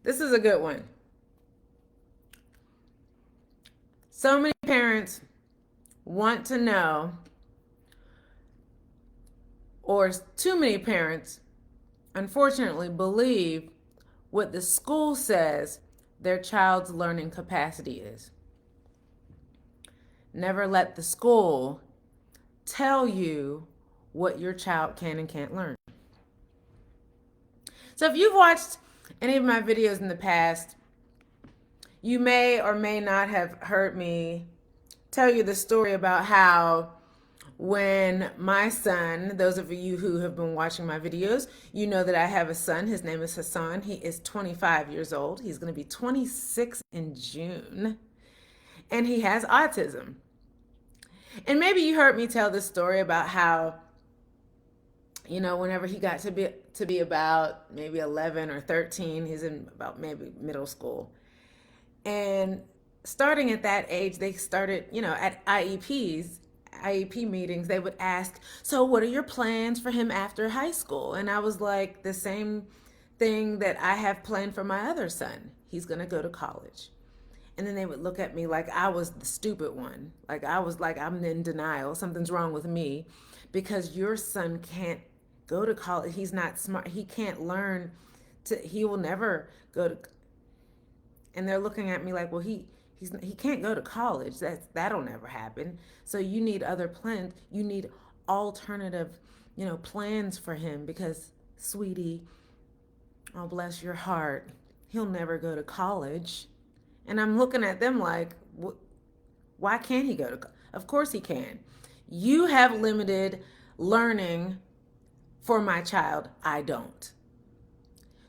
This is a good one. So many parents want to know, or too many parents, unfortunately, believe what the school says their child's learning capacity is. Never let the school tell you what your child can and can't learn. So if you've watched any of my videos in the past, you may or may not have heard me tell you the story about how when my son, those of you who have been watching my videos, you know that I have a son. His name is Hassan. He is 25 years old. He's going to be 26 in June. And he has autism. And maybe you heard me tell this story about how, whenever he got to be about maybe 11 or 13, he's in about maybe middle school. And starting at that age, they started, at IEP meetings, they would ask, so what are your plans for him after high school? And I was like, the same thing that I have planned for my other son. He's going to go to college. And then they would look at me like I was the stupid one. Like I was like, I'm in denial. Something's wrong with me because your son can't go to college. He's not smart. He can't learn he will never go to. And they're looking at me like, well, he can't go to college. That'll never happen. So you need other plans. You need alternative, plans for him because, sweetie, oh, bless your heart, he'll never go to college. And I'm looking at them like, why can't he go to college? Of course he can. You have limited learning for my child. I don't.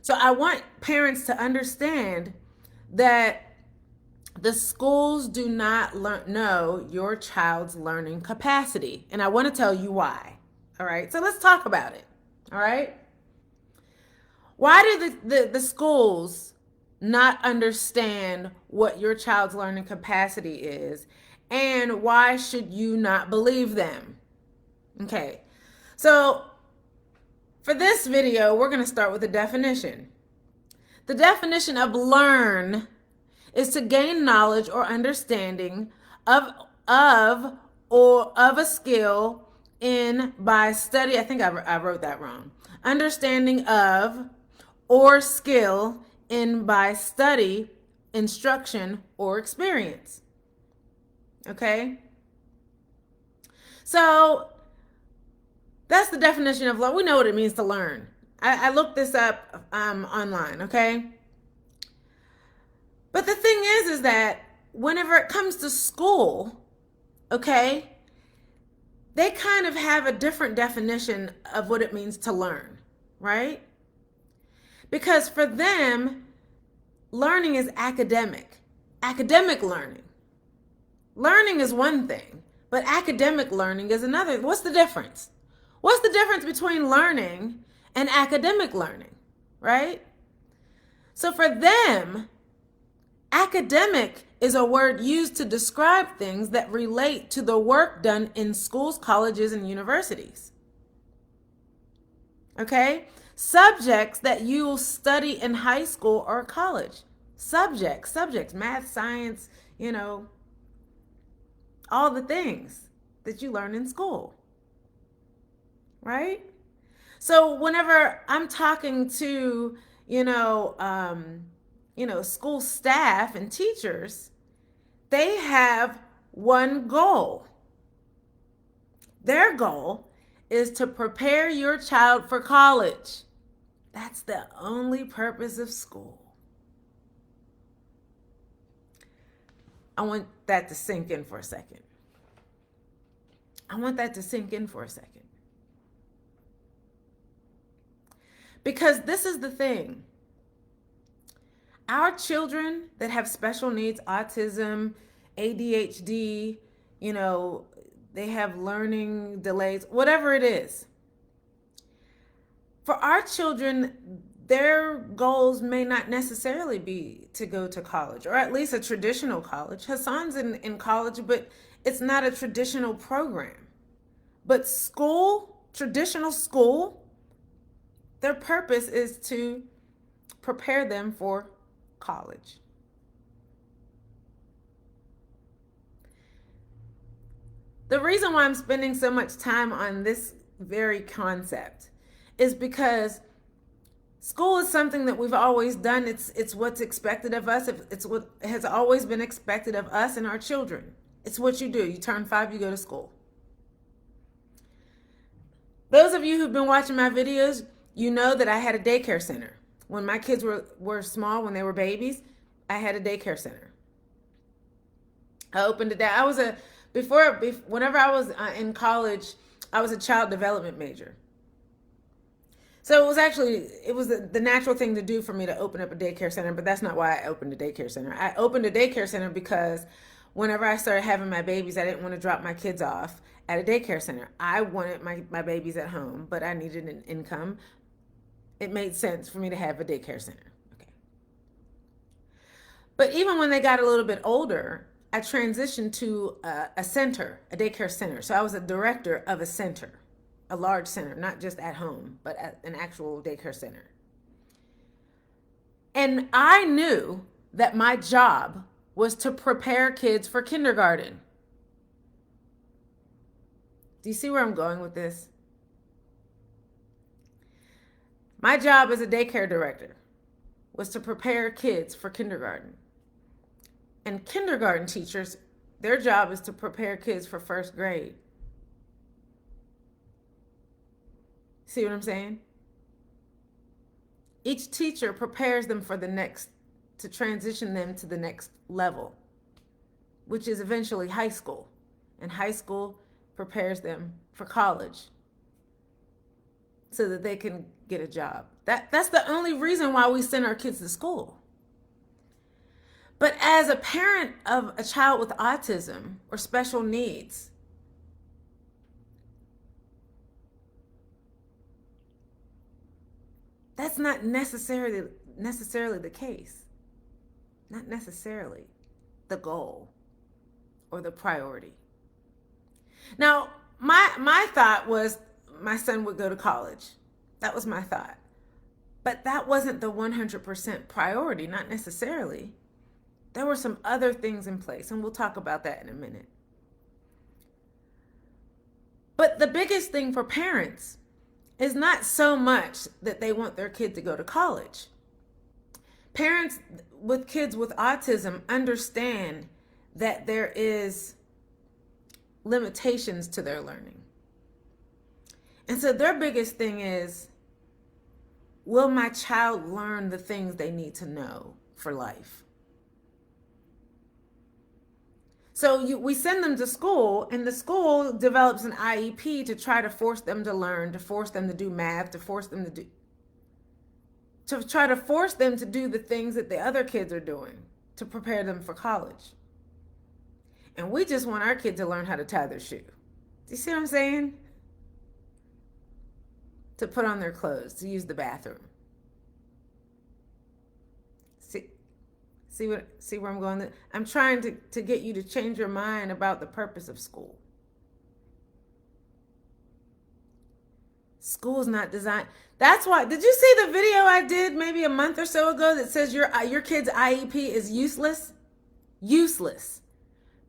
So I want parents to understand that the schools do not know your child's learning capacity. And I want to tell you why. All right. So let's talk about it. All right. Why do the schools not understand what your child's learning capacity is? And why should you not believe them? Okay. So for this video, we're going to start with a definition. The definition of learn is to gain knowledge or understanding of a skill in by study. I think I wrote that wrong. Understanding of or skill in by study, instruction, or experience. Okay? So that's the definition of learn. We know what it means to learn. I looked this up online, okay? But the thing is that whenever it comes to school, okay, they kind of have a different definition of what it means to learn, right? Because for them, learning is academic learning. Learning is one thing, but academic learning is another. What's the difference? What's the difference between learning and academic learning, right? So for them, academic is a word used to describe things that relate to the work done in schools, colleges, and universities. Okay? Subjects that you will study in high school or college. Subjects, math, science, all the things that you learn in school. Right? So whenever I'm talking to, school staff and teachers, they have one goal. Their goal is to prepare your child for college. That's the only purpose of school. I want that to sink in for a second. Because this is the thing. Our children that have special needs, autism, ADHD, they have learning delays, whatever it is. For our children, their goals may not necessarily be to go to college, or at least a traditional college. Hassan's in college, but it's not a traditional program. But school, traditional school, their purpose is to prepare them for college. The reason why I'm spending so much time on this very concept is because school is something that we've always done. It's what's expected of us. It's what has always been expected of us and our children. It's what you do. You turn 5, you go to school. Those of you who've been watching my videos, you know that I had a daycare center. When my kids were small, when they were babies, I had a daycare center. I opened it. I was whenever I was in college, I was a child development major. So it was the natural thing to do for me to open up a daycare center, but that's not why I opened a daycare center. I opened a daycare center because whenever I started having my babies, I didn't want to drop my kids off at a daycare center. I wanted my babies at home, but I needed an income. It made sense for me to have a daycare center. Okay. But even when they got a little bit older, I transitioned to a center, a daycare center. So I was a director of a center, a large center, not just at home, but at an actual daycare center. And I knew that my job was to prepare kids for kindergarten. Do you see where I'm going with this? My job as a daycare director was to prepare kids for kindergarten. And kindergarten teachers, their job is to prepare kids for first grade. See what I'm saying? Each teacher prepares them for to transition them to the next level, which is eventually high school. And high school prepares them for college so that they can get a job. That's the only reason why we send our kids to school. But as a parent of a child with autism or special needs, that's not necessarily the case. Not necessarily the goal or the priority. Now, my thought was my son would go to college. That was my thought. But that wasn't the 100% priority, not necessarily. There were some other things in place, and we'll talk about that in a minute. But the biggest thing for parents is not so much that they want their kid to go to college. Parents with kids with autism understand that there is limitations to their learning. And so their biggest thing is, will my child learn the things they need to know for life? So we send them to school, and the school develops an IEP to try to force them to learn, to force them to do math, to try to force them to do the things that the other kids are doing to prepare them for college. And we just want our kids to learn how to tie their shoe. Do you see what I'm saying? To put on their clothes, to use the bathroom. See where I'm going? I'm trying to get you to change your mind about the purpose of school. School's not designed. That's why. Did you see the video I did maybe a month or so ago that says your kid's IEP is useless? Useless.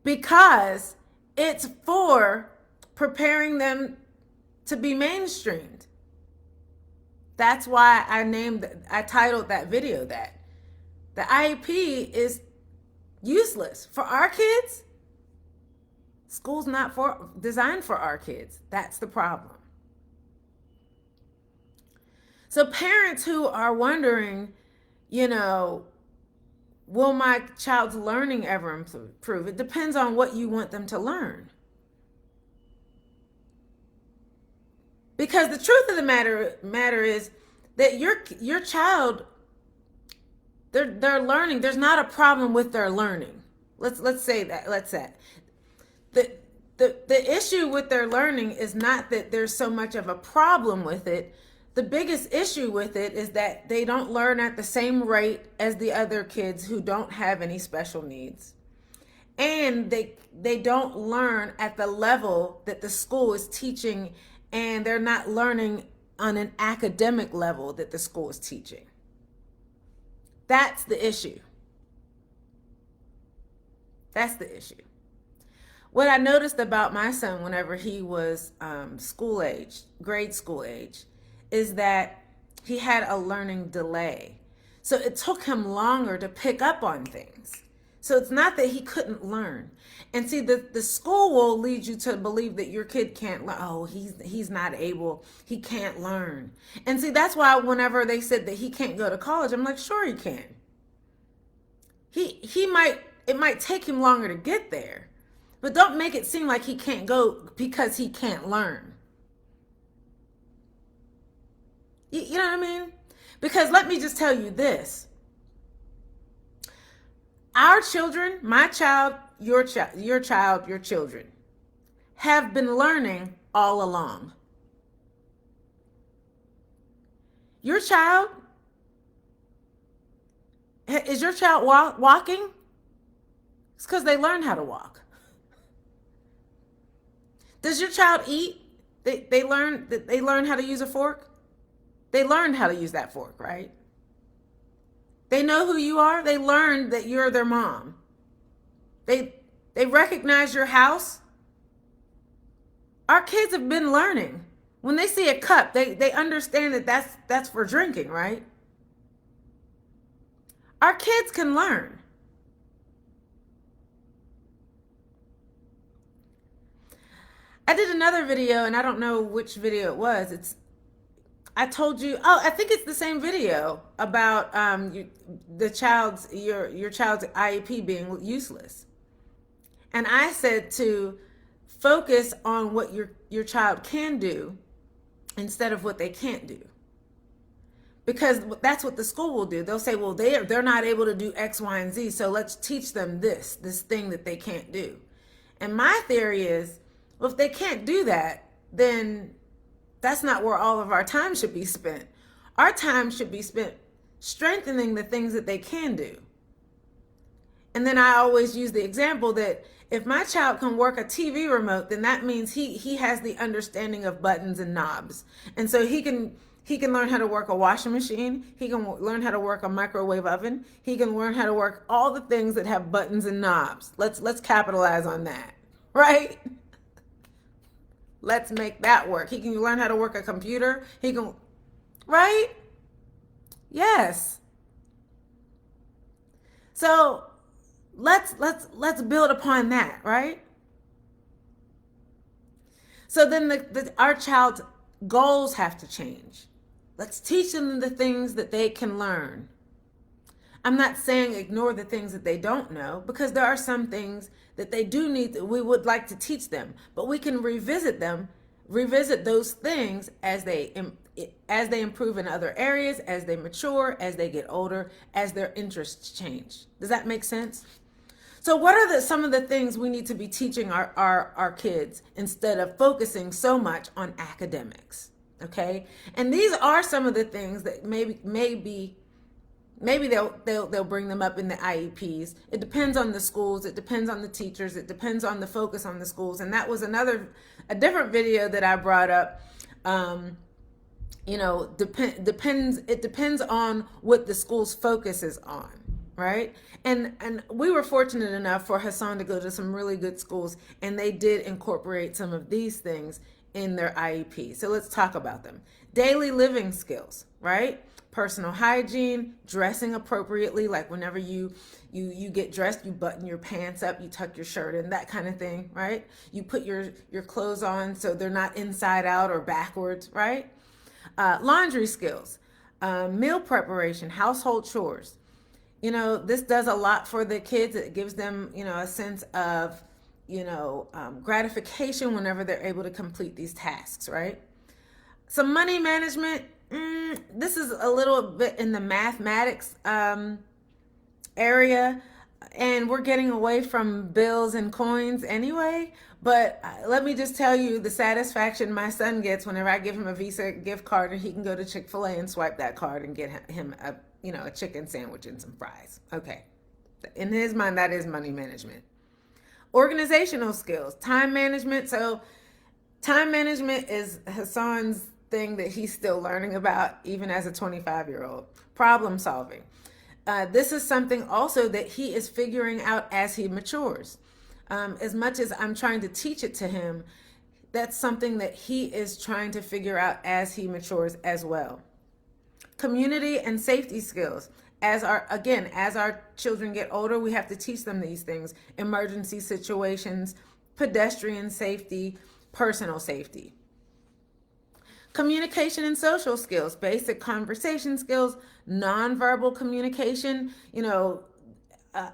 Because it's for preparing them to be mainstreamed. That's why I titled that video that. The IEP is useless. For our kids, school's not designed for our kids. That's the problem. So parents who are wondering, will my child's learning ever improve? It depends on what you want them to learn. Because the truth of the matter is that your child, they're learning. There's not a problem with their learning. Let's say that. The issue with their learning is not that there's so much of a problem with it. The biggest issue with it is that they don't learn at the same rate as the other kids who don't have any special needs. And they don't learn at the level that the school is teaching, and they're not learning on an academic level that the school is teaching. That's the issue. That's the issue. What I noticed about my son whenever he was school age, grade school age, is that he had a learning delay. So it took him longer to pick up on things. So it's not that he couldn't learn. And see, the school will lead you to believe that your kid can't learn. Oh, he's not able, he can't learn. And see, that's why whenever they said that he can't go to college, I'm like, sure he can. It might take him longer to get there. But don't make it seem like he can't go because he can't learn. You know what I mean? Because let me just tell you this. Our children, my child, your child, your children, have been learning all along. Your child, is your child walking? It's because they learned how to walk. Does your child eat? They learn how to use a fork? They learned how to use that fork, right? They know who you are. They learned that you're their mom. They recognize your house. Our kids have been learning. When they see a cup, they understand that that's for drinking, right? Our kids can learn. I did another video, and I don't know which video it was. I told you, I think it's the same video about your child's IEP being useless. And I said to focus on what your child can do instead of what they can't do. Because that's what the school will do. They'll say, well, they're not able to do X, Y, and Z, so let's teach them this thing that they can't do. And my theory is, well, if they can't do that, then that's not where all of our time should be spent. Our time should be spent strengthening the things that they can do. And then I always use the example that if my child can work a TV remote, then that means he has the understanding of buttons and knobs. And so he can learn how to work a washing machine. He can learn how to work a microwave oven. He can learn how to work all the things that have buttons and knobs. Let's capitalize on that, right? Let's make that work. He can learn how to work a computer. He can, right? Yes. So let's build upon that, right? So then our child's goals have to change. Let's teach them the things that they can learn. I'm not saying ignore the things that they don't know, because there are some things that they do need that we would like to teach them, but we can revisit those things as they improve in other areas, as they mature, as they get older, as their interests change. Does that make sense? So what are some of the things we need to be teaching our kids instead of focusing so much on academics? Okay? And these are some of the things that maybe they'll bring them up in the IEPs. It depends on the schools. It depends on the teachers. It depends on the focus on the schools. And that was a different video that I brought up. It depends on what the school's focus is on, right? And we were fortunate enough for Hassan to go to some really good schools, and they did incorporate some of these things in their IEP. So let's talk about them. Daily living skills, right? Personal hygiene, dressing appropriately, like whenever you get dressed, you button your pants up, you tuck your shirt in, that kind of thing, right? You put your clothes on so they're not inside out or backwards, right? Laundry skills, meal preparation, household chores. This does a lot for the kids. It gives them, a sense of, gratification whenever they're able to complete these tasks, right? Some money management. This is a little bit in the mathematics area, and we're getting away from bills and coins anyway. But let me just tell you the satisfaction my son gets whenever I give him a Visa gift card and he can go to Chick-fil-A and swipe that card and get him a chicken sandwich and some fries. Okay. In his mind, that is money management. Organizational skills, time management. So time management is Hassan's thing that he's still learning about, even as a 25-year-old. Problem solving. This is something also that he is figuring out as he matures. As much as I'm trying to teach it to him, that's something that he is trying to figure out as he matures as well. Community and safety skills. As our children get older, we have to teach them these things: emergency situations, pedestrian safety, personal safety. Communication and social skills, basic conversation skills, nonverbal communication,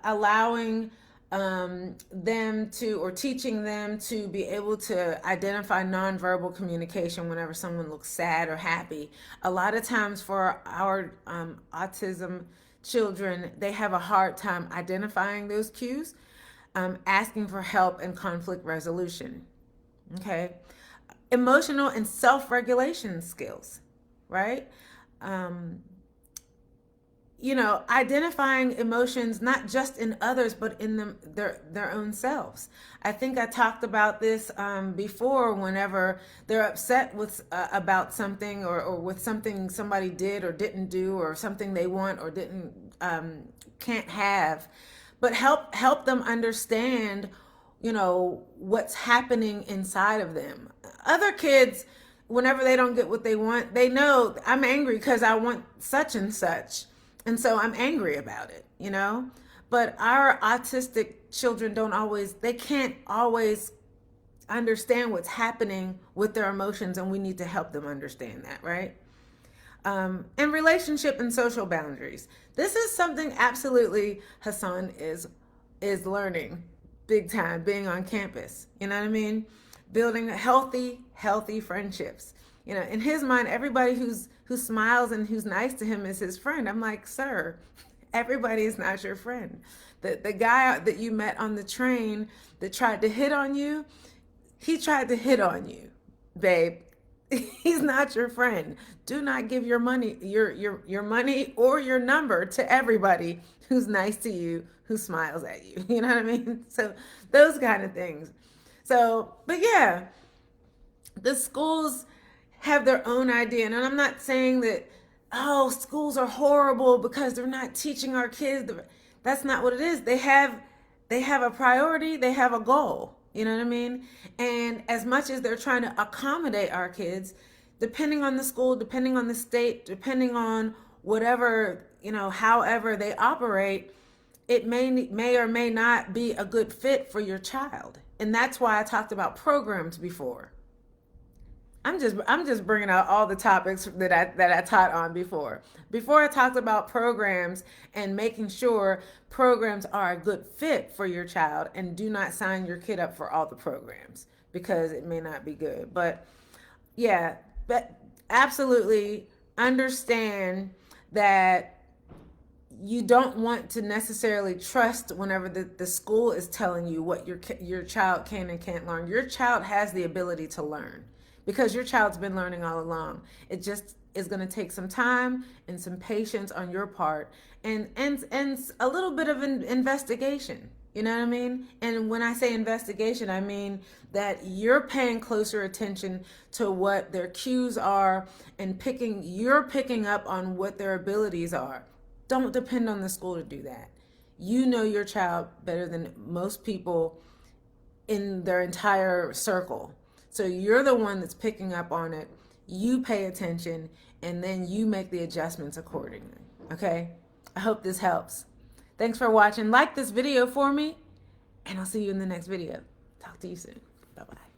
allowing them to, or teaching them to be able to identify nonverbal communication whenever someone looks sad or happy. A lot of times for our autism children, they have a hard time identifying those cues, asking for help and conflict resolution. Okay. Emotional and self-regulation skills, right? Identifying emotions not just in others, but in their own selves. I think I talked about this before. Whenever they're upset with about something, or with something somebody did or didn't do, or something they want or didn't can't have, but help them understand what's happening inside of them. Other kids, whenever they don't get what they want, they know, I'm angry because I want such and such, and so I'm angry about it, but our autistic children they can't always understand what's happening with their emotions, and we need to help them understand that, right? And relationship and social boundaries. This is something absolutely Hassan is learning big time, being on campus. You know what I mean? Building healthy friendships. In his mind, everybody who smiles and who's nice to him is his friend. I'm like, sir, everybody is not your friend. The guy that you met on the train that tried to hit on you, he tried to hit on you, babe. He's not your friend. Do not give your money, your money or your number to everybody who's nice to you, who smiles at you. You know what I mean? So those kind of things. So, but yeah, the schools have their own idea. And I'm not saying that, schools are horrible because they're not teaching our kids. That's not what it is. They have a priority. They have a goal. You know what I mean? And as much as they're trying to accommodate our kids, depending on the school, depending on the state, depending on whatever, however they operate, it may or may not be a good fit for your child. And that's why I talked about programs before. I'm just bringing out all the topics that I taught on before. Before, I talked about programs and making sure programs are a good fit for your child, and do not sign your kid up for all the programs because it may not be good. But yeah, but absolutely understand that you don't want to necessarily trust whenever the school is telling you what your child can and can't learn. Your child has the ability to learn, because your child's been learning all along. It just is going to take some time and some patience on your part, and a little bit of an investigation. You know what I mean? And when I say investigation, I mean that you're paying closer attention to what their cues are, and you're picking up on what their abilities are. Don't depend on the school to do that. You know your child better than most people in their entire circle. So you're the one that's picking up on it. You pay attention, and then you make the adjustments accordingly. Okay? I hope this helps. Thanks for watching. Like this video for me, and I'll see you in the next video. Talk to you soon. Bye-bye.